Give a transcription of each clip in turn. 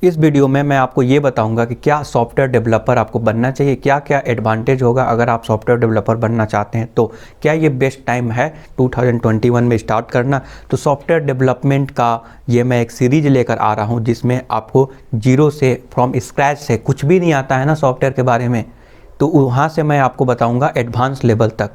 इस वीडियो में मैं आपको ये बताऊंगा कि क्या सॉफ्टवेयर डेवलपर आपको बनना चाहिए, क्या क्या एडवांटेज होगा अगर आप सॉफ्टवेयर डेवलपर बनना चाहते हैं। तो क्या ये बेस्ट टाइम है 2021 में स्टार्ट करना। तो सॉफ्टवेयर डेवलपमेंट का ये मैं एक सीरीज लेकर आ रहा हूँ जिसमें आपको जीरो से, फ्रॉम स्क्रैच से, कुछ भी नहीं आता है ना सॉफ्टवेयर के बारे में, तो वहाँ से मैं आपको बताऊँगा एडवांस लेवल तक।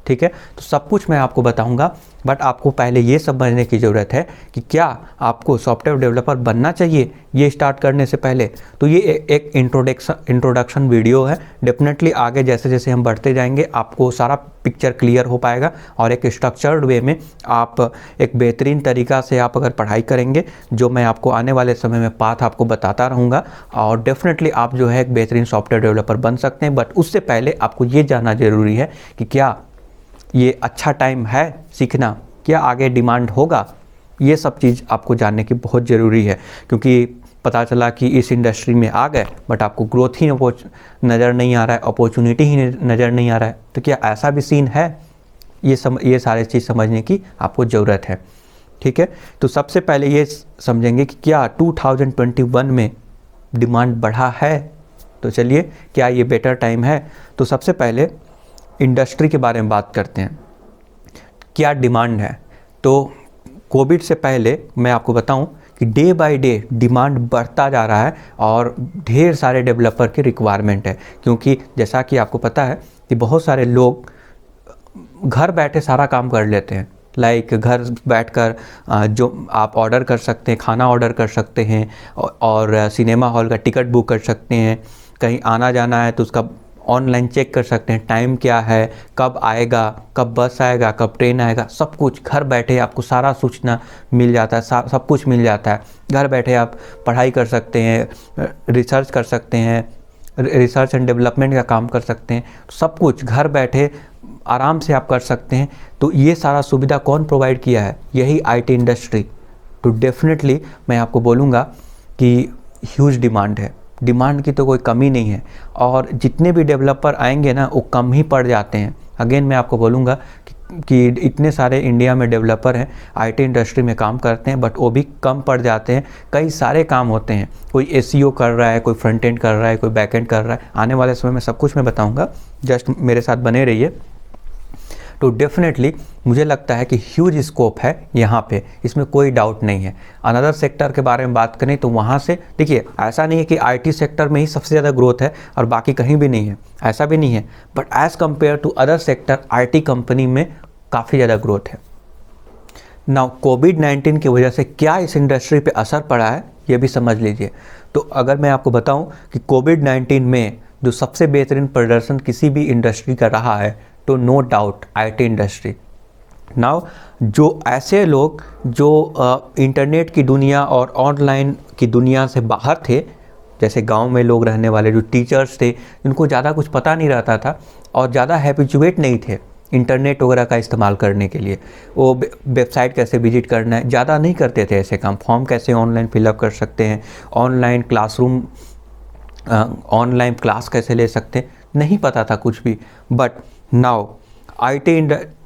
ठीक है, तो सब कुछ मैं आपको बताऊंगा, बट आपको पहले ये समझने की ज़रूरत है कि क्या आपको सॉफ्टवेयर डेवलपर बनना चाहिए ये स्टार्ट करने से पहले। तो ये एक इंट्रोडक्शन वीडियो है। डेफिनेटली आगे जैसे जैसे हम बढ़ते जाएंगे आपको सारा पिक्चर क्लियर हो पाएगा और एक स्ट्रक्चर्ड वे में आप एक बेहतरीन तरीका से आप अगर पढ़ाई करेंगे, जो मैं आपको आने वाले समय में पाथ आपको बताता रहूँगा, और डेफिनेटली आप जो है एक बेहतरीन सॉफ्टवेयर डेवलपर बन सकते हैं। बट उससे पहले आपको ये जानना ज़रूरी है कि क्या ये अच्छा टाइम है सीखना, क्या आगे डिमांड होगा। ये सब चीज़ आपको जानने की बहुत ज़रूरी है, क्योंकि पता चला कि इस इंडस्ट्री में आ गए बट आपको ग्रोथ ही नज़र नहीं आ रहा है, अपॉर्चुनिटी ही नज़र नहीं आ रहा है। तो क्या ऐसा भी सीन है, ये सारे चीज़ समझने की आपको ज़रूरत है। ठीक है, तो सबसे पहले ये समझेंगे कि क्या 2021 में डिमांड बढ़ा है। तो चलिए, क्या ये बेटर टाइम है। तो सबसे पहले इंडस्ट्री के बारे में बात करते हैं, क्या डिमांड है। तो कोविड से पहले मैं आपको बताऊं कि डे बाय डे डिमांड बढ़ता जा रहा है और ढेर सारे डेवलपर की रिक्वायरमेंट है, क्योंकि जैसा कि आपको पता है कि बहुत सारे लोग घर बैठे सारा काम कर लेते हैं। लाइक घर बैठकर जो आप ऑर्डर कर सकते हैं, खाना ऑर्डर कर सकते हैं, और सिनेमा हॉल का टिकट बुक कर सकते हैं। कहीं आना जाना है तो उसका ऑनलाइन चेक कर सकते हैं, टाइम क्या है, कब आएगा, कब बस आएगा, कब ट्रेन आएगा, सब कुछ घर बैठे आपको सारा सूचना मिल जाता है, सब कुछ मिल जाता है। घर बैठे आप पढ़ाई कर सकते हैं, रिसर्च कर सकते हैं, रिसर्च एंड डेवलपमेंट का काम कर सकते हैं, सब कुछ घर बैठे आराम से आप कर सकते हैं। तो ये सारा सुविधा कौन प्रोवाइड किया है? यही आईटी इंडस्ट्री। तो डेफिनेटली मैं आपको बोलूँगा कि ह्यूज डिमांड है, डिमांड की तो कोई कमी नहीं है, और जितने भी डेवलपर आएंगे ना वो कम ही पड़ जाते हैं। अगेन मैं आपको बोलूँगा कि इतने सारे इंडिया में डेवलपर हैं, आईटी इंडस्ट्री में काम करते हैं, बट वो भी कम पड़ जाते हैं। कई सारे काम होते हैं, कोई एसईओ कर रहा है, कोई फ्रंट एंड कर रहा है, कोई बैक एंड कर रहा है। आने वाले समय में सब कुछ मैं बताऊँगा, जस्ट मेरे साथ बने रहिए। तो डेफिनेटली मुझे लगता है कि ह्यूज स्कोप है यहाँ पे, इसमें कोई डाउट नहीं है। अनदर सेक्टर के बारे में बात करें तो वहाँ से देखिए, ऐसा नहीं है कि आईटी सेक्टर में ही सबसे ज़्यादा ग्रोथ है और बाकी कहीं भी नहीं है, ऐसा भी नहीं है। But as compare to other sector, IT company में काफ़ी ज़्यादा ग्रोथ है। नाउ कोविड-19 की वजह से क्या इस इंडस्ट्री पे असर पड़ा है ये भी समझ लीजिए। तो अगर मैं आपको बताऊं कि कोविड-19 में जो सबसे बेहतरीन प्रदर्शन किसी भी इंडस्ट्री का रहा है, तो no doubt IT industry. Now जो ऐसे लोग जो इंटरनेट की दुनिया और ऑनलाइन की दुनिया से बाहर थे, जैसे गांव में लोग रहने वाले जो टीचर्स थे, जिनको ज़्यादा कुछ पता नहीं रहता था और ज़्यादा हैबिचुएट नहीं थे इंटरनेट वगैरह का इस्तेमाल करने के लिए, वो वेबसाइट कैसे विजिट करना है ज़्यादा नहीं करते थे ऐसे काम, फॉर्म कैसे ऑनलाइन फिलअप कर सकते हैं, ऑनलाइन क्लासरूम, ऑनलाइन क्लास कैसे ले सकते हैं, नहीं पता था कुछ भी। बट नाउ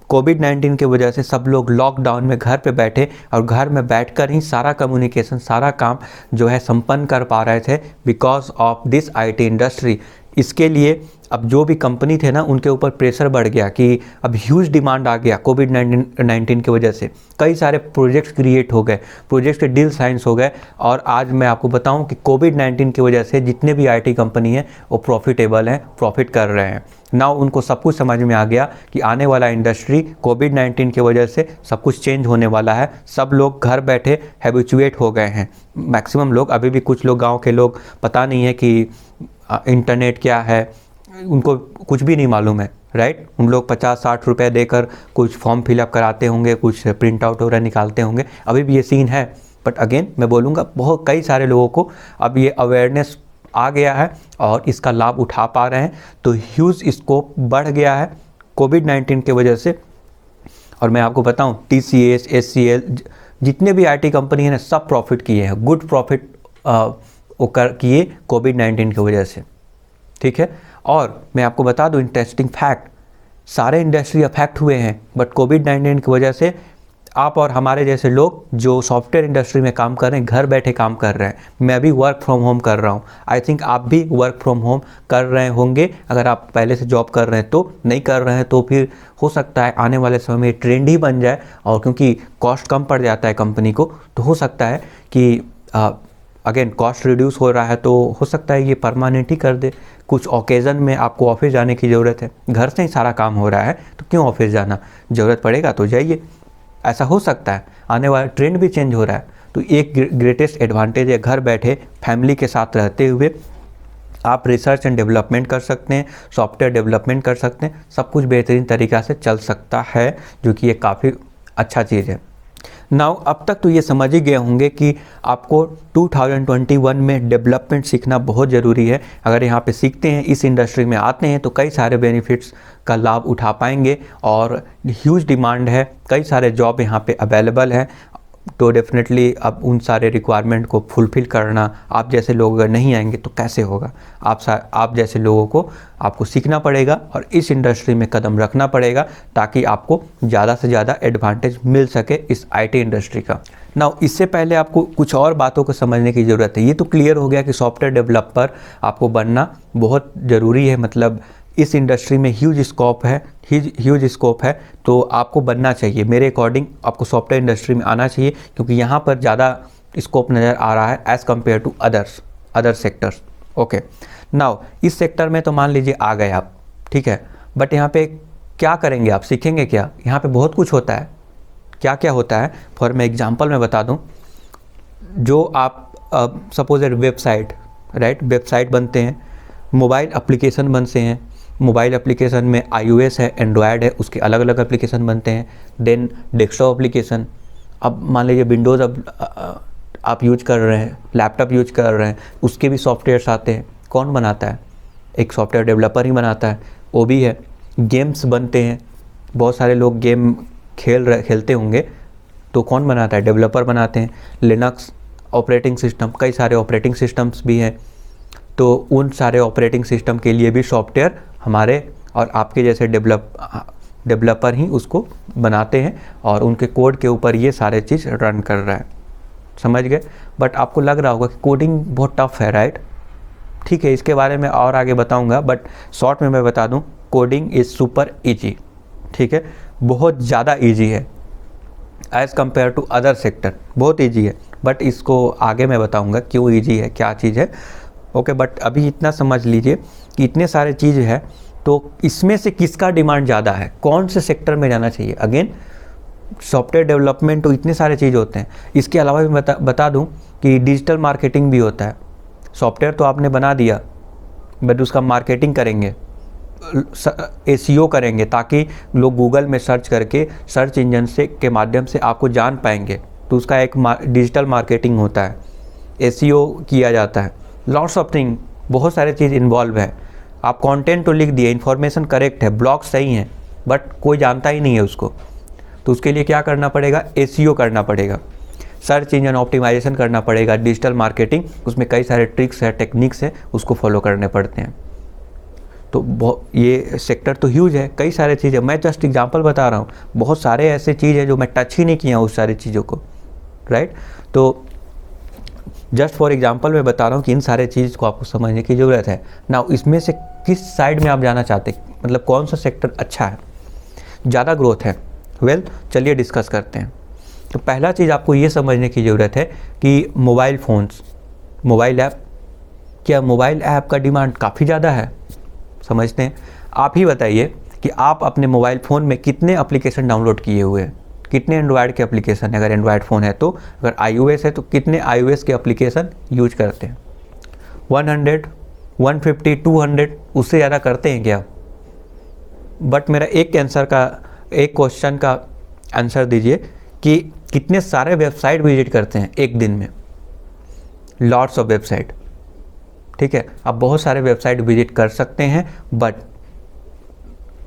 कोविड-19 की वजह से सब लोग लॉकडाउन में घर पे बैठे और घर में बैठकर ही सारा कम्युनिकेशन, सारा काम जो है संपन्न कर पा रहे थे, because of this IT industry. इसके लिए अब जो भी कंपनी थे ना, उनके ऊपर प्रेशर बढ़ गया कि अब ह्यूज डिमांड आ गया कोविड-19 की वजह से। कई सारे प्रोजेक्ट्स क्रिएट हो गए, प्रोजेक्ट्स के डील साइंस हो गए, और आज मैं आपको बताऊं कि कोविड-19 की वजह से जितने भी आईटी कंपनी हैं वो प्रॉफिटेबल हैं, प्रॉफिट कर रहे हैं। नाउ उनको सब कुछ समझ में आ गया कि आने वाला इंडस्ट्री कोविड-19 की वजह से सब कुछ चेंज होने वाला है। सब लोग घर बैठे हैबिचुएट हो गए हैं, मैक्सिमम लोग। अभी भी कुछ लोग, गाँव के लोग, पता नहीं है कि इंटरनेट क्या है, उनको कुछ भी नहीं मालूम है, राइट। उन लोग 50-60 रुपये देकर कुछ फॉर्म फिलअप कराते होंगे, कुछ प्रिंट आउट वगैरह निकालते होंगे, अभी भी ये सीन है। बट अगेन मैं बोलूँगा बहुत कई सारे लोगों को अब ये अवेयरनेस आ गया है और इसका लाभ उठा पा रहे हैं। तो ह्यूज स्कोप बढ़ गया है कोविड-19 की वजह से। और मैं आपको बताऊं, TCS, HCL, जितने भी आईटी कंपनी है ना, सब प्रॉफिट किए हैं, गुड प्रॉफिट किए कोविड-19 की वजह से। ठीक है, और मैं आपको बता दूं इंटरेस्टिंग फैक्ट, सारे इंडस्ट्री अफेक्ट हुए हैं, बट कोविड-19 की वजह से आप और हमारे जैसे लोग जो सॉफ्टवेयर इंडस्ट्री में काम कर रहे हैं, घर बैठे काम कर रहे हैं। मैं भी वर्क फ्रॉम होम कर रहा हूँ। आई थिंक आप भी वर्क फ्रॉम होम कर रहे होंगे। अगर आप पहले से जॉब कर रहे हैं तो, नहीं कर रहे हैं तो फिर हो सकता है आने वाले समय में ट्रेंड ही बन जाए, और क्योंकि कॉस्ट कम पड़ जाता है कंपनी को, तो हो सकता है कि अगेन कॉस्ट रिड्यूस हो रहा है तो हो सकता है ये परमानेंट ही कर दे। कुछ ओकेज़न में आपको ऑफिस जाने की ज़रूरत है, घर से ही सारा काम हो रहा है तो क्यों ऑफिस जाना, ज़रूरत पड़ेगा तो जाइए। ऐसा हो सकता है, आने वाला ट्रेंड भी चेंज हो रहा है। तो एक ग्रेटेस्ट एडवांटेज है, घर बैठे फैमिली के साथ रहते हुए आप रिसर्च एंड डेवलपमेंट कर सकते हैं, सॉफ्टवेयर डेवलपमेंट कर सकते हैं, सब कुछ बेहतरीन तरीक़ा से चल सकता है, जो कि ये काफ़ी अच्छा चीज़ है। नाउ अब तक तो ये समझ ही गए होंगे कि आपको 2021 में डेवलपमेंट सीखना बहुत ज़रूरी है। अगर यहाँ पे सीखते हैं, इस इंडस्ट्री में आते हैं, तो कई सारे बेनिफिट्स का लाभ उठा पाएंगे और ह्यूज डिमांड है, कई सारे जॉब यहाँ पे अवेलेबल है। तो डेफिनेटली अब उन सारे रिक्वायरमेंट को फुलफ़िल करना, आप जैसे लोग अगर नहीं आएंगे तो कैसे होगा। आप जैसे लोगों को आपको सीखना पड़ेगा और इस इंडस्ट्री में कदम रखना पड़ेगा, ताकि आपको ज़्यादा से ज़्यादा एडवांटेज मिल सके इस आईटी इंडस्ट्री का। नाउ इससे पहले आपको कुछ और बातों को समझने की ज़रूरत है। ये तो क्लियर हो गया कि सॉफ्टवेयर डेवलपर आपको बनना बहुत ज़रूरी है, मतलब इस इंडस्ट्री में ह्यूज स्कोप है, तो आपको बनना चाहिए। मेरे अकॉर्डिंग आपको सॉफ्टवेयर इंडस्ट्री में आना चाहिए, क्योंकि यहाँ पर ज़्यादा स्कोप नज़र आ रहा है as compare to other sectors. Okay, now इस सेक्टर में तो मान लीजिए आ गए आप, ठीक है, बट यहाँ पे क्या करेंगे आप, सीखेंगे क्या? यहाँ पे बहुत कुछ होता है। क्या क्या होता है, फॉर मैं एग्जांपल में बता दूँ। जो आप सपोज वेबसाइट, राइट, वेबसाइट बनते हैं, मोबाइल एप्लीकेशन बनते हैं, मोबाइल एप्लीकेशन में iOS है, एंड्रॉयड है, उसके अलग अलग एप्लीकेशन बनते हैं। देन डेस्कटॉप एप्लीकेशन, अब मान लीजिए विंडोज़ आप यूज कर रहे हैं, लैपटॉप यूज कर रहे हैं, उसके भी सॉफ्टवेयर्स आते हैं। कौन बनाता है? एक सॉफ्टवेयर डेवलपर ही बनाता है, वो भी है। गेम्स बनते हैं, बहुत सारे लोग गेम खेलते होंगे, तो कौन बनाता है? डेवलपर बनाते हैं। लिनक्स ऑपरेटिंग सिस्टम, कई सारे ऑपरेटिंग सिस्टम्स भी हैं, तो उन सारे ऑपरेटिंग सिस्टम के लिए भी सॉफ्टवेयर हमारे और आपके जैसे डेवलपर ही उसको बनाते हैं, और उनके कोड के ऊपर ये सारे चीज़ रन कर रहा है। समझ गए? बट आपको लग रहा होगा कि कोडिंग बहुत टफ है, राइट? ठीक है, इसके बारे में और आगे बताऊंगा, बट शॉर्ट में मैं बता दूं, कोडिंग इज़ सुपर ईजी। ठीक है, बहुत ज़्यादा ईजी है as compare to other sector, बहुत ईजी है। बट इसको आगे मैं बताऊंगा क्यों ईजी है, क्या चीज़ है। ओके, बट अभी इतना समझ लीजिए कि इतने सारे चीज़ है, तो इसमें से किसका डिमांड ज़्यादा है, कौन से सेक्टर में जाना चाहिए। अगेन सॉफ्टवेयर डेवलपमेंट तो इतने सारे चीज़ होते हैं, इसके अलावा भी बता दूं कि डिजिटल मार्केटिंग भी होता है। सॉफ्टवेयर तो आपने बना दिया, बट उसका मार्केटिंग करेंगे, SEO करेंगे, ताकि लोग गूगल में सर्च करके सर्च इंजन से के माध्यम से आपको जान पाएंगे, तो उसका एक डिजिटल मार्केटिंग होता है, SEO किया जाता है। लॉट्स ऑफ थिंग, बहुत सारे चीज़ इन्वॉल्व है। आप कंटेंट तो लिख दिए, इन्फॉर्मेशन करेक्ट है, ब्लॉग सही है, बट कोई जानता ही नहीं है उसको, तो उसके लिए क्या करना पड़ेगा? SEO करना पड़ेगा, सर्च इंजन ऑप्टिमाइजेशन करना पड़ेगा, डिजिटल मार्केटिंग, उसमें कई सारे ट्रिक्स है, टेक्निक्स है, उसको फॉलो करने पड़ते हैं। तो ये सेक्टर तो ह्यूज है, कई सारे चीज़ें, मैं जस्ट एग्जांपल बता रहा हूँ, बहुत सारे ऐसे चीज़ है जो मैं टच ही नहीं किया उस सारी चीज़ों को, राइट? तो जस्ट फॉर एग्जांपल मैं बता रहा हूँ कि इन सारे चीज़ को आपको समझने की ज़रूरत है। नाउ इसमें से किस साइड में आप जाना चाहते हैं, मतलब कौन सा सेक्टर अच्छा है, ज़्यादा ग्रोथ है? वेल, चलिए डिस्कस करते हैं। तो पहला चीज़ आपको ये समझने की ज़रूरत है कि मोबाइल फ़ोन्स, मोबाइल ऐप, क्या मोबाइल ऐप का डिमांड काफ़ी ज़्यादा है? समझते हैं। आप ही बताइए कि आप अपने मोबाइल फ़ोन में कितने एप्लीकेशन डाउनलोड किए हुए हैं, कितने एंड्रॉयड के एप्लीकेशन है, अगर एंड्रॉयड फ़ोन है तो, अगर iOS है तो कितने iOS के एप्लीकेशन यूज करते हैं? 100, 150, 200, उससे ज़्यादा करते हैं क्या? बट मेरा एक क्वेश्चन का आंसर दीजिए कि कितने सारे वेबसाइट विजिट करते हैं एक दिन में? Lots of website. ठीक है, आप बहुत सारे वेबसाइट विजिट कर सकते हैं, बट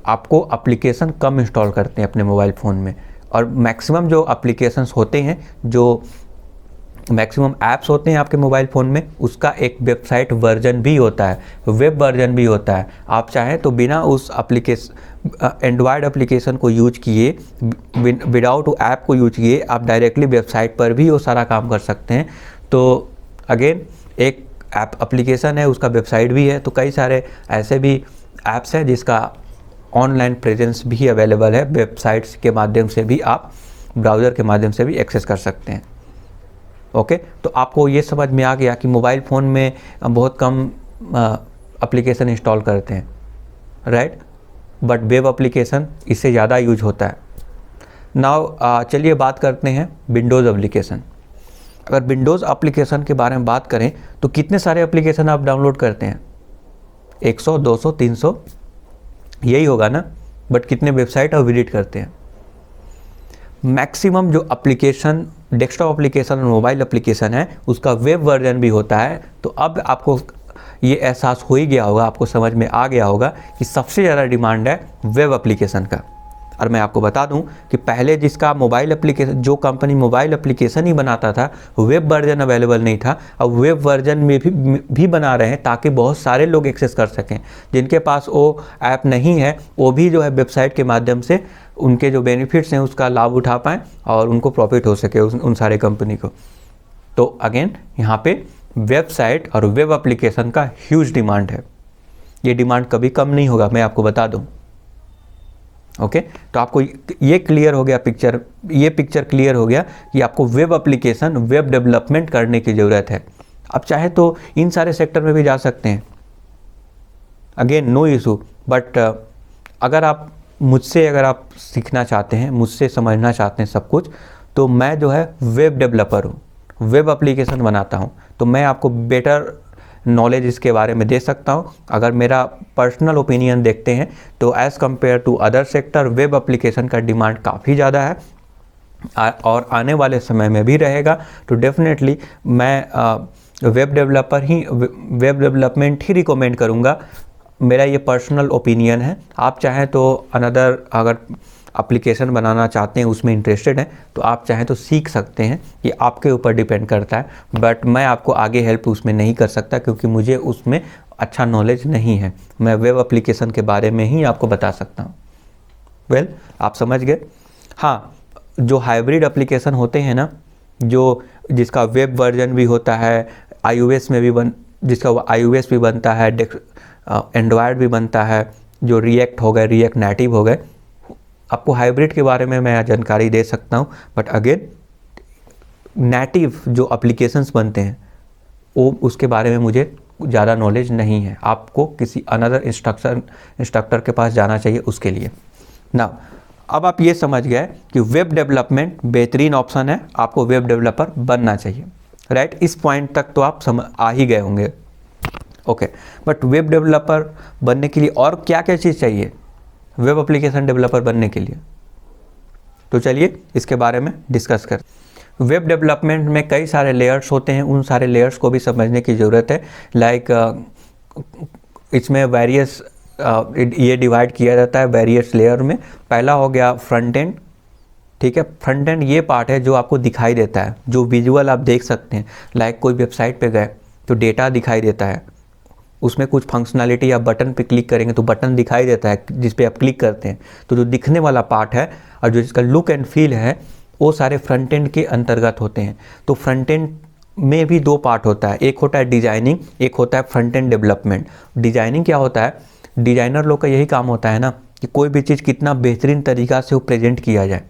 आपको एप्लीकेशन कम इंस्टॉल करते हैं अपने मोबाइल फ़ोन में, और मैक्सिमम जो एप्लीकेशंस होते हैं जो मैक्सिमम ऐप्स होते हैं आपके मोबाइल फ़ोन में, उसका एक वेबसाइट वर्जन भी होता है, वेब वर्जन भी होता है। आप चाहें तो बिना उस एंड्रॉयड एप्लीकेशन को यूज किए, विदाउट ऐप को यूज किए, आप डायरेक्टली वेबसाइट पर भी वो सारा काम कर सकते हैं। तो अगेन एक ऐप एप्लीकेशन है, उसका वेबसाइट भी है। तो कई सारे ऐसे भी ऐप्स हैं जिसका ऑनलाइन प्रेजेंस भी अवेलेबल है, वेबसाइट्स के माध्यम से भी आप ब्राउज़र के माध्यम से भी एक्सेस कर सकते हैं। ओके, तो आपको ये समझ में आ गया कि मोबाइल फ़ोन में बहुत कम एप्लीकेशन इंस्टॉल करते हैं, राइट, बट वेब एप्लीकेशन इससे ज़्यादा यूज होता है। नाउ चलिए बात करते हैं विंडोज़ एप्लीकेशन। अगर विंडोज़ एप्लीकेशन के बारे में बात करें तो कितने सारे एप्लीकेशन आप डाउनलोड करते हैं? 100, 200, 300 यही होगा ना, बट कितने वेबसाइट आप विजिट करते हैं? मैक्सिमम जो एप्लीकेशन, डेस्कटॉप एप्लीकेशन और मोबाइल एप्लीकेशन है, उसका वेब वर्जन भी होता है। तो अब आपको ये एहसास हो ही गया होगा, आपको समझ में आ गया होगा कि सबसे ज़्यादा डिमांड है वेब एप्लीकेशन का। और मैं आपको बता दूं कि पहले जिसका मोबाइल एप्लीकेशन, जो कंपनी मोबाइल एप्लीकेशन ही बनाता था, वेब वर्जन अवेलेबल नहीं था। अब वेब वर्जन में भी बना रहे हैं ताकि बहुत सारे लोग एक्सेस कर सकें। जिनके पास वो ऐप नहीं है वो भी जो है वेबसाइट के माध्यम से उनके जो बेनिफिट्स हैं उसका लाभ उठा पाएँ और उनको प्रॉफिट हो सके उन सारे कंपनी को। तो अगेन यहाँ पे वेबसाइट और वेब एप्लीकेशन का ह्यूज डिमांड है। ये डिमांड कभी कम नहीं होगा, मैं आपको बता दूँ। ओके, तो आपको ये क्लियर हो गया पिक्चर, ये पिक्चर क्लियर हो गया कि आपको वेब एप्लीकेशन, वेब डेवलपमेंट करने की ज़रूरत है। आप चाहे तो इन सारे सेक्टर में भी जा सकते हैं, अगेन नो इशू। बट अगर आप मुझसे, अगर आप सीखना चाहते हैं, मुझसे समझना चाहते हैं सब कुछ, तो मैं जो है वेब डेवलपर हूँ, वेब एप्लीकेशन बनाता हूँ। तो मैं आपको बेटर नॉलेज इसके बारे में दे सकता हूँ। अगर मेरा पर्सनल ओपिनियन देखते हैं तो as compare to other sector, web application का डिमांड काफ़ी ज़्यादा है और आने वाले समय में भी रहेगा। तो डेफिनेटली मैं वेब डेवलपमेंट ही रिकमेंड करूँगा। मेरा ये पर्सनल ओपिनियन है। आप चाहें तो अनदर, अगर एप्लीकेशन बनाना चाहते हैं, उसमें इंटरेस्टेड हैं, तो आप चाहें तो सीख सकते हैं, ये आपके ऊपर डिपेंड करता है। बट मैं आपको आगे हेल्प उसमें नहीं कर सकता क्योंकि मुझे उसमें अच्छा नॉलेज नहीं है। मैं वेब एप्लीकेशन के बारे में ही आपको बता सकता हूँ। वेल, आप समझ गए। हाँ, जो हाइब्रिड एप्लीकेशन होते हैं ना, जिसका वेब वर्जन भी होता है, iOS में भी जिसका iOS भी बनता है, एंड्रॉयड भी बनता है, जो रिएक्ट हो गए, रिएक्ट नेटिव हो गए, आपको हाइब्रिड के बारे में मैं जानकारी दे सकता हूँ। बट अगेन नेटिव जो एप्लीकेशंस बनते हैं वो, उसके बारे में मुझे ज़्यादा नॉलेज नहीं है। आपको किसी अनदर इंस्ट्रक्टर के पास जाना चाहिए उसके लिए ना। अब आप ये समझ गए कि वेब डेवलपमेंट बेहतरीन ऑप्शन है, आपको वेब डेवलपर बनना चाहिए, राइट। इस पॉइंट तक तो आप आ ही गए होंगे। ओके, बट वेब डेवलपर बनने के लिए और क्या क्या चीज़ चाहिए वेब एप्लीकेशन डेवलपर बनने के लिए? तो चलिए इसके बारे में डिस्कस करते हैं। वेब डेवलपमेंट में कई सारे लेयर्स होते हैं, उन सारे लेयर्स को भी समझने की ज़रूरत है। लाइक इसमें वेरियस, ये डिवाइड किया जाता है वेरियस लेयर में। पहला हो गया फ्रंट एंड, ठीक है। फ्रंट एंड ये पार्ट है जो आपको दिखाई देता है, जो विजुअल आप देख सकते हैं। लाइक कोई वेबसाइट पे गए तो डेटा दिखाई देता है, उसमें कुछ फंक्शनैलिटी, आप बटन पे क्लिक करेंगे तो बटन दिखाई देता है जिस पे आप क्लिक करते हैं। तो जो दिखने वाला पार्ट है और जो जिसका लुक एंड फील है वो सारे फ्रंट एंड के अंतर्गत होते हैं। तो फ्रंट एंड में भी दो पार्ट होता है, एक होता है डिजाइनिंग, एक होता है फ्रंट एंड डेवलपमेंट। डिजाइनिंग क्या होता है? डिजाइनर लोग का यही काम होता है ना कि कोई भी चीज़ कितना बेहतरीन तरीका से वो प्रेजेंट किया जाए,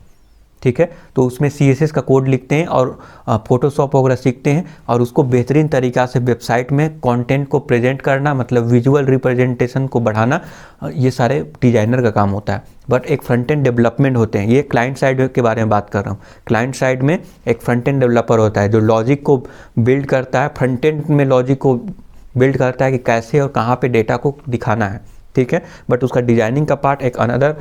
ठीक है। तो उसमें CSS का कोड लिखते हैं और फोटोशॉप वगैरह सीखते हैं और उसको बेहतरीन तरीका से वेबसाइट में कंटेंट को प्रेजेंट करना, मतलब विजुअल रिप्रेजेंटेशन को बढ़ाना, ये सारे डिजाइनर का काम होता है। बट एक फ्रंट एंड डेवलपमेंट होते हैं, ये क्लाइंट साइड के बारे में बात कर रहा हूँ। क्लाइंट साइड में एक फ्रंट एंड डेवलपर होता है जो लॉजिक को बिल्ड करता है, फ्रंट एंड में लॉजिक को बिल्ड करता है कि कैसे और कहाँ पर डेटा को दिखाना है, ठीक है। बट उसका डिजाइनिंग का पार्ट एक अनदर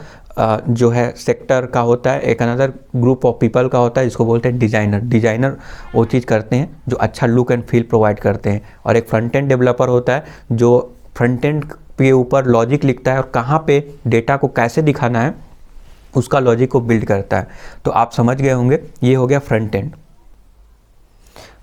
जो है सेक्टर का होता है, एक अनदर ग्रुप ऑफ पीपल का होता है जिसको बोलते हैं डिजाइनर। डिजाइनर वो चीज़ करते हैं जो अच्छा लुक एंड फील प्रोवाइड करते हैं। और एक फ्रंट एंड डेवलपर होता है जो फ्रंट एंड के ऊपर लॉजिक लिखता है और कहाँ पे डेटा को कैसे दिखाना है उसका लॉजिक को बिल्ड करता है। तो आप समझ गए होंगे, ये हो गया फ्रंट एंड।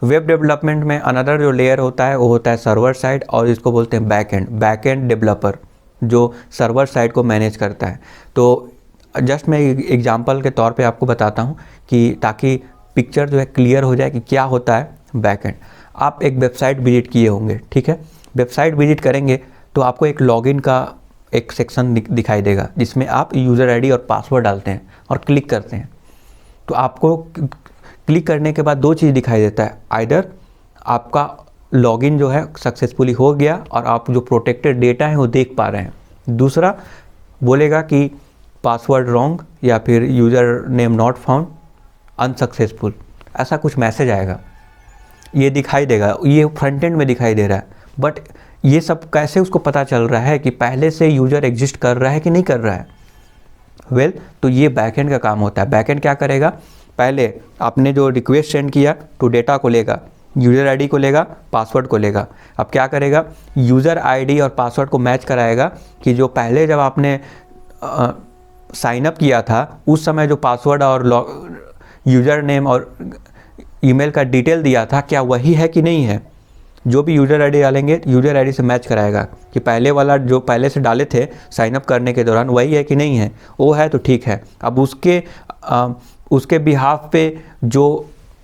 वेब डेवलपमेंट में अनदर जो लेयर होता है वो होता है सर्वर साइड, और इसको बोलते हैं बैक एंड डेवलपर, जो सर्वर साइड को मैनेज करता है। तो जस्ट मैं एग्जांपल के तौर पे आपको बताता हूँ कि ताकि पिक्चर जो है क्लियर हो जाए कि क्या होता है बैक एंड। आप एक वेबसाइट विजिट किए होंगे, ठीक है। वेबसाइट विजिट करेंगे तो आपको एक लॉगिन का एक सेक्शन दिखाई देगा जिसमें आप यूज़र आईडी और पासवर्ड डालते हैं और क्लिक करते हैं। तो आपको क्लिक करने के बाद दो चीज़ दिखाई देता है, आइदर आपका लॉगिन जो है सक्सेसफुली हो गया और आप जो प्रोटेक्टेड डेटा है वो देख पा रहे हैं, दूसरा बोलेगा कि पासवर्ड रॉन्ग या फिर user name not found, unsuccessful, ऐसा कुछ मैसेज आएगा, ये दिखाई देगा, ये फ्रंट एंड में दिखाई दे रहा है। बट ये सब कैसे उसको पता चल रहा है कि पहले से यूज़र एग्जिस्ट कर रहा है कि नहीं कर रहा है? तो ये बैकएंड का काम होता है। बैकएंड क्या करेगा, पहले आपने जो रिक्वेस्ट सेंड किया तो डेटा को लेगा, यूज़र आईडी को लेगा, पासवर्ड को लेगा। अब क्या करेगा, यूज़र आईडी और पासवर्ड को मैच कराएगा कि जो पहले जब आपने साइन अप किया था उस समय जो पासवर्ड और यूज़र नेम और ईमेल का डिटेल दिया था क्या वही है कि नहीं है। जो भी यूज़र आईडी डालेंगे यूज़र आईडी से मैच कराएगा कि पहले वाला जो पहले से डाले थे साइन अप करने के दौरान वही है कि नहीं है। वो है तो ठीक है। अब उसके बिहाफ पे जो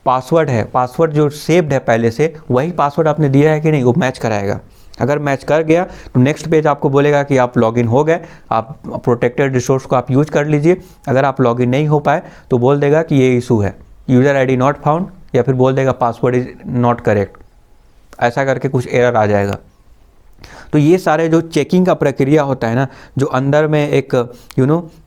पासवर्ड है, पासवर्ड जो सेव्ड है पहले से, वही पासवर्ड आपने दिया है कि नहीं, वो मैच कराएगा। अगर मैच कर गया तो नेक्स्ट पेज आपको बोलेगा कि आप लॉगिन हो गए, आप प्रोटेक्टेड रिसोर्स को आप यूज कर लीजिए। अगर आप लॉगिन नहीं हो पाए तो बोल देगा कि ये इशू है, यूज़र आईडी नॉट फाउंड, या फिर बोल देगा पासवर्ड इज नॉट करेक्ट, ऐसा करके कुछ एरर आ जाएगा। तो ये सारे जो चेकिंग का प्रक्रिया होता है ना, जो अंदर में एक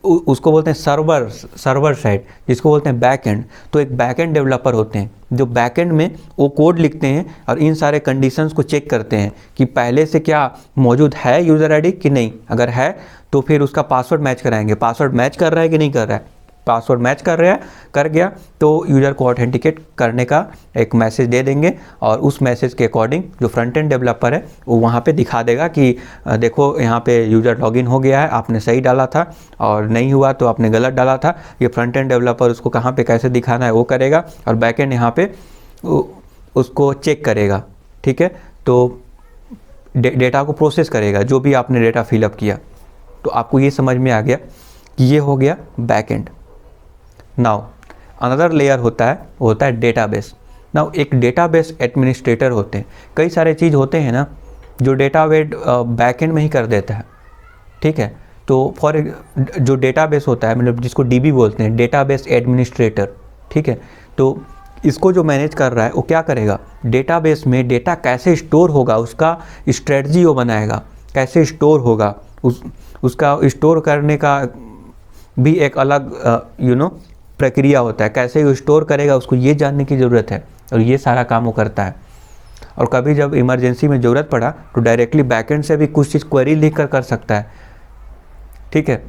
उसको बोलते हैं सर्वर साइड, जिसको बोलते हैं बैक एंड। तो एक बैक एंड डेवलपर होते हैं जो बैक एंड में वो कोड लिखते हैं और इन सारे कंडीशंस को चेक करते हैं कि पहले से क्या मौजूद है यूज़र आईडी कि नहीं। अगर है तो फिर उसका पासवर्ड मैच कराएंगे, पासवर्ड मैच कर रहा है कि नहीं कर रहा है। पासवर्ड मैच कर गया तो यूज़र को ऑथेंटिकेट करने का एक मैसेज दे देंगे, और उस मैसेज के अकॉर्डिंग जो फ्रंट एंड डेवलपर है वो वहाँ पे दिखा देगा कि देखो यहाँ पे यूज़र लॉगिन हो गया है, आपने सही डाला था, और नहीं हुआ तो आपने गलत डाला था। ये फ्रंट एंड डेवलपर उसको कहाँ पे कैसे दिखाना है वो करेगा, और बैक एंड यहाँ पे उसको चेक करेगा, ठीक है। तो डेटा को प्रोसेस करेगा, जो भी आपने डेटा फिलअप किया। तो आपको ये समझ में आ गया कि ये हो गया back and. Now another layer होता है, वो होता है डेटाबेस। नाउ एक डेटाबेस एडमिनिस्ट्रेटर होते हैं। कई सारे चीज़ होते हैं ना जो डेटाबेस बैकएंड में ही कर देता है, ठीक है। तो जो डेटाबेस होता है, मतलब जिसको डीबी बोलते हैं, डेटाबेस एडमिनिस्ट्रेटर, ठीक है। तो इसको जो मैनेज कर रहा है वो क्या करेगा, डेटाबेस में डेटा कैसे स्टोर होगा उसका स्ट्रेटजी वो बनाएगा, कैसे स्टोर होगा, उसका स्टोर करने का भी एक अलग प्रक्रिया होता है। कैसे वो स्टोर करेगा उसको ये जानने की ज़रूरत है, और ये सारा काम वो करता है। और कभी जब इमरजेंसी में ज़रूरत पड़ा तो डायरेक्टली बैकएंड से भी कुछ चीज़ क्वेरी लिख कर सकता है, ठीक है।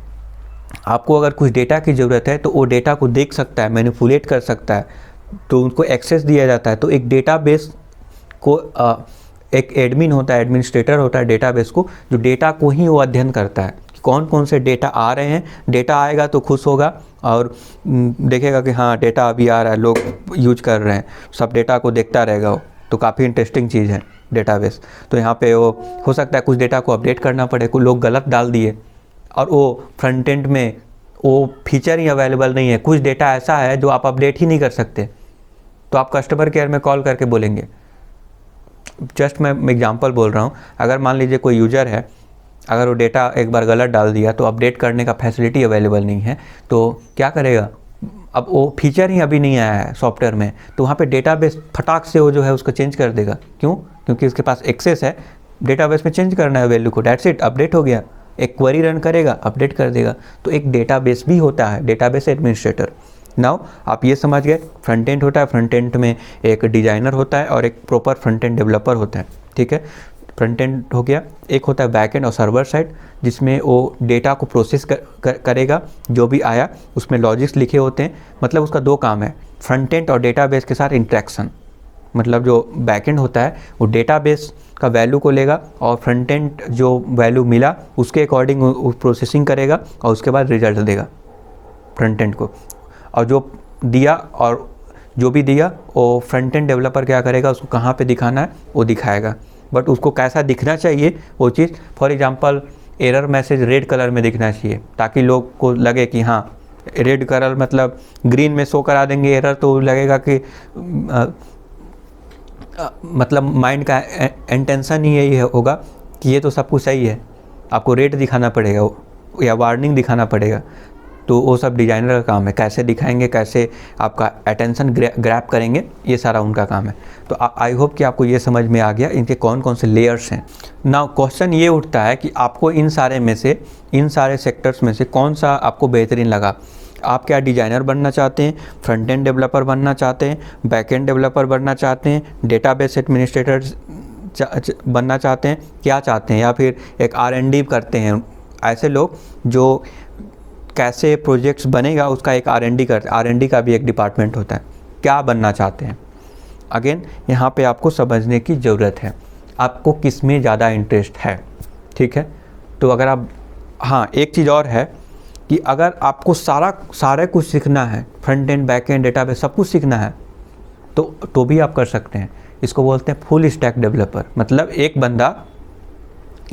आपको अगर कुछ डेटा की ज़रूरत है तो वो डेटा को देख सकता है, मैनिपुलेट कर सकता है, तो उनको एक्सेस दिया जाता है। तो एक डेटाबेस को एक एडमिन होता है, एडमिनिस्ट्रेटर होता है डेटाबेस को, जो डेटा को ही वो अध्ययन करता है कि कौन कौन से डेटा आ रहे हैं। डेटा आएगा तो खुश होगा और देखेगा कि हाँ डेटा अभी आ रहा है, लोग यूज कर रहे हैं, सब डेटा को देखता रहेगा वो। तो काफ़ी इंटरेस्टिंग चीज़ है डेटाबेस। तो यहाँ पे वो हो सकता है कुछ डेटा को अपडेट करना पड़े, कुछ लोग गलत डाल दिए और वो फ्रंट एंड में वो फीचर ही अवेलेबल नहीं है। कुछ डेटा ऐसा है जो आप अपडेट ही नहीं कर सकते, तो आप कस्टमर केयर में कॉल करके बोलेंगे। जस्ट मैं एग्जांपल बोल रहा हूँ, अगर मान लीजिए कोई यूज़र है, अगर वो डेटा एक बार गलत डाल दिया तो अपडेट करने का फैसिलिटी अवेलेबल नहीं है, तो क्या करेगा, अब वो फीचर ही अभी नहीं आया है सॉफ्टवेयर में, तो वहाँ पे डेटाबेस फटाक से वो जो है उसको चेंज कर देगा। क्यों? क्योंकि उसके पास एक्सेस है, डेटाबेस में चेंज करना है वैल्यू को, डेट्स इट, अपडेट हो गया। एक क्वेरी रन करेगा, अपडेट कर देगा। तो एक डेटाबेस भी होता है, डेटाबेस एडमिनिस्ट्रेटर। नाउ आप ये समझ गए, फ्रंट एंड होता है, फ्रंट एंड में एक डिज़ाइनर होता है और एक प्रॉपर फ्रंट एंड डेवलपर होता है, ठीक है। फ्रंट एंड हो गया, एक होता है बैक एंड और सर्वर साइड, जिसमें वो डेटा को प्रोसेस करेगा, जो भी आया उसमें लॉजिक्स लिखे होते हैं। मतलब उसका दो काम है, फ्रंट एंड और डेटाबेस के साथ इंटरेक्शन। मतलब जो बैक एंड होता है वो डेटाबेस का वैल्यू को लेगा और फ्रंट एंड जो वैल्यू मिला उसके अकॉर्डिंग प्रोसेसिंग करेगा और उसके बाद रिजल्ट देगा फ्रंट एंड को। और जो दिया और जो भी दिया वो फ्रंट एंड डेवलपर क्या करेगा, उसको कहाँ पे दिखाना है वो दिखाएगा, बट उसको कैसा दिखना चाहिए वो चीज़, for example error message red colour में दिखना चाहिए ताकि लोग को लगे कि हाँ रेड कलर मतलब ग्रीन में शो करा देंगे एरर तो लगेगा कि मतलब माइंड का इंटेंशन ही यही होगा कि ये तो सब कुछ सही है, आपको रेड दिखाना पड़ेगा या वार्निंग दिखाना पड़ेगा। तो वो सब डिज़ाइनर का काम है, कैसे दिखाएंगे, कैसे आपका अटेंशन ग्रैब करेंगे, ये सारा उनका काम है। तो आई होप कि आपको ये समझ में आ गया इनके कौन कौन से लेयर्स हैं। नाउ क्वेश्चन ये उठता है कि आपको इन सारे में से, इन सारे सेक्टर्स में से कौन सा आपको बेहतरीन लगा। आप क्या डिज़ाइनर बनना चाहते हैं, फ्रंट एंड डेवलपर बनना चाहते हैं, बैक एंड डेवलपर बनना चाहते हैं, डेटाबेस एडमिनिस्ट्रेटर बनना चाहते हैं, क्या चाहते हैं, या फिर एक R&D करते हैं। ऐसे लोग जो कैसे प्रोजेक्ट्स बनेगा उसका एक R&D करते हैं, R&D का भी एक डिपार्टमेंट होता है, क्या बनना चाहते हैं। अगेन यहाँ पे आपको समझने की ज़रूरत है आपको किस में ज़्यादा इंटरेस्ट है, ठीक है। तो अगर आप, हाँ एक चीज़ और है कि अगर आपको सारा कुछ सीखना है, front end back and database सब कुछ सीखना है तो भी आप कर सकते हैं। इसको बोलते हैं फुल स्टैक डेवलपर। मतलब एक बंदा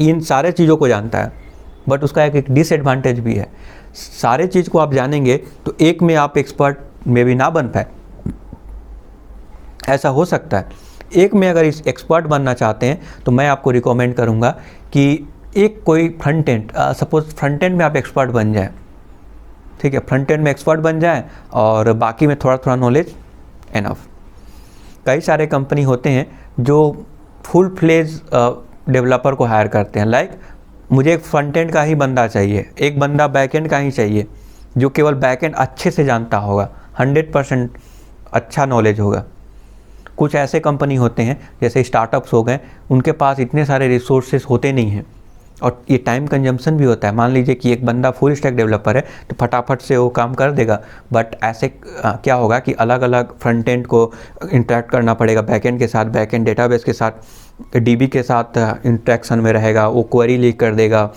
इन सारे चीज़ों को जानता है बट उसका एक डिसएडवांटेज भी है। सारे चीज़ को आप जानेंगे तो एक में आप एक्सपर्ट में भी ना बन पाए, ऐसा हो सकता है। एक में अगर इस एक्सपर्ट बनना चाहते हैं तो मैं आपको रिकमेंड करूंगा कि एक कोई front end, suppose front end में आप एक्सपर्ट बन जाएं, ठीक है, फ्रंट एंड में एक्सपर्ट बन जाएं और बाकी में थोड़ा थोड़ा नॉलेज एनफ। कई सारे कंपनी होते हैं जो फुल फ्लेज डेवलपर को हायर करते हैं। लाइक मुझे एक फ्रंट एंड का ही बंदा चाहिए, एक बंदा बैक एंड का ही चाहिए जो केवल बैक एंड अच्छे से जानता होगा, 100% अच्छा नॉलेज होगा। कुछ ऐसे कंपनी होते हैं जैसे स्टार्टअप्स हो गए, उनके पास इतने सारे रिसोर्सेज होते नहीं हैं और ये टाइम कंजम्पशन भी होता है। मान लीजिए कि एक बंदा फुल स्टैक डेवलपर है तो फटाफट से वो काम कर देगा, बट ऐसे क्या होगा कि अलग अलग फ्रंट एंड को इंटरेक्ट करना पड़ेगा बैक एंड के साथ, बैक एंड डेटाबेस के साथ, डीबी के साथ इंटरेक्शन में रहेगा, वो क्वेरी लीक कर देगा,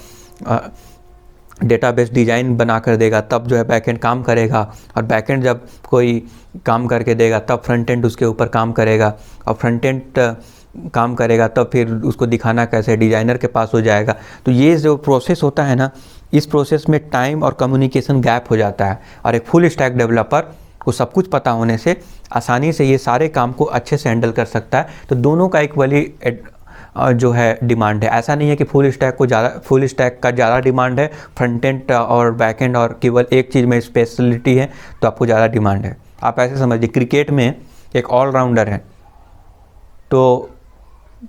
डेटाबेस डिज़ाइन बना कर देगा, तब जो है बैकएंड काम करेगा, और बैकएंड जब कोई काम करके देगा तब फ्रंट एंड उसके ऊपर काम करेगा, और फ्रंट एंड काम करेगा तब फिर उसको दिखाना कैसे डिज़ाइनर के पास हो जाएगा। तो ये जो प्रोसेस होता है ना, इस प्रोसेस में टाइम और कम्युनिकेशन गैप हो जाता है, और एक फुल स्टैक डेवलपर को सब कुछ पता होने से आसानी से ये सारे काम को अच्छे से हैंडल कर सकता है। तो दोनों का इक्वली जो है डिमांड है। ऐसा नहीं है कि फुल स्टैक का ज़्यादा डिमांड है, फ्रंट एंड और बैक एंड और केवल एक चीज़ में स्पेशलिटी है तो आपको ज़्यादा डिमांड है। आप ऐसे समझिए क्रिकेट में एक ऑलराउंडर है तो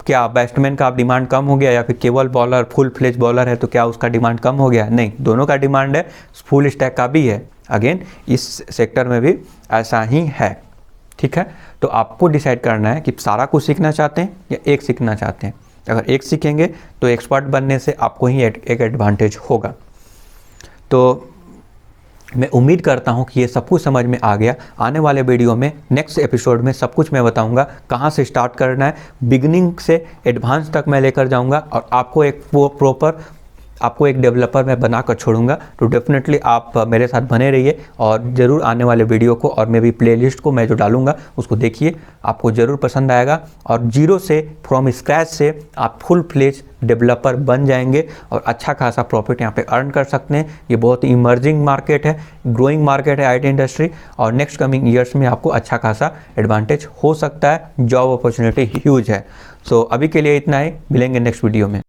क्या बैट्समैन का आप डिमांड कम हो गया, या फिर केवल बॉलर फुल फ्लेज बॉलर है तो क्या उसका डिमांड कम हो गया? नहीं, दोनों का डिमांड है, फुल स्टैक का भी है। अगेन इस सेक्टर में भी ऐसा ही है, ठीक है। तो आपको डिसाइड करना है कि सारा कुछ सीखना चाहते हैं या एक सीखना चाहते हैं। अगर एक सीखेंगे तो एक्सपर्ट बनने से आपको ही एक एडवांटेज होगा। तो मैं उम्मीद करता हूं कि ये सब कुछ समझ में आ गया। आने वाले वीडियो में नेक्स्ट एपिसोड में सब कुछ मैं बताऊंगा, कहां से स्टार्ट करना है, बिगिनिंग से एडवांस तक मैं लेकर जाऊंगा, और आपको एक प्रॉपर आपको एक डेवलपर मैं बनाकर छोड़ूंगा। तो डेफिनेटली आप मेरे साथ बने रहिए और ज़रूर आने वाले वीडियो को और मैं भी प्लेलिस्ट को मैं जो डालूंगा उसको देखिए, आपको ज़रूर पसंद आएगा। और जीरो से, फ्रॉम स्क्रैच से आप फुल फ्लेज डेवलपर बन जाएंगे और अच्छा खासा प्रॉफिट यहाँ पे अर्न कर सकते हैं। ये बहुत ही इमर्जिंग मार्केट है, ग्रोइंग मार्केट है IT इंडस्ट्री, और नेक्स्ट कमिंग ईयर्स में आपको अच्छा खासा एडवांटेज हो सकता है, जॉब अपॉर्चुनिटी ह्यूज है। सो अभी के लिए इतना ही, मिलेंगे नेक्स्ट वीडियो में।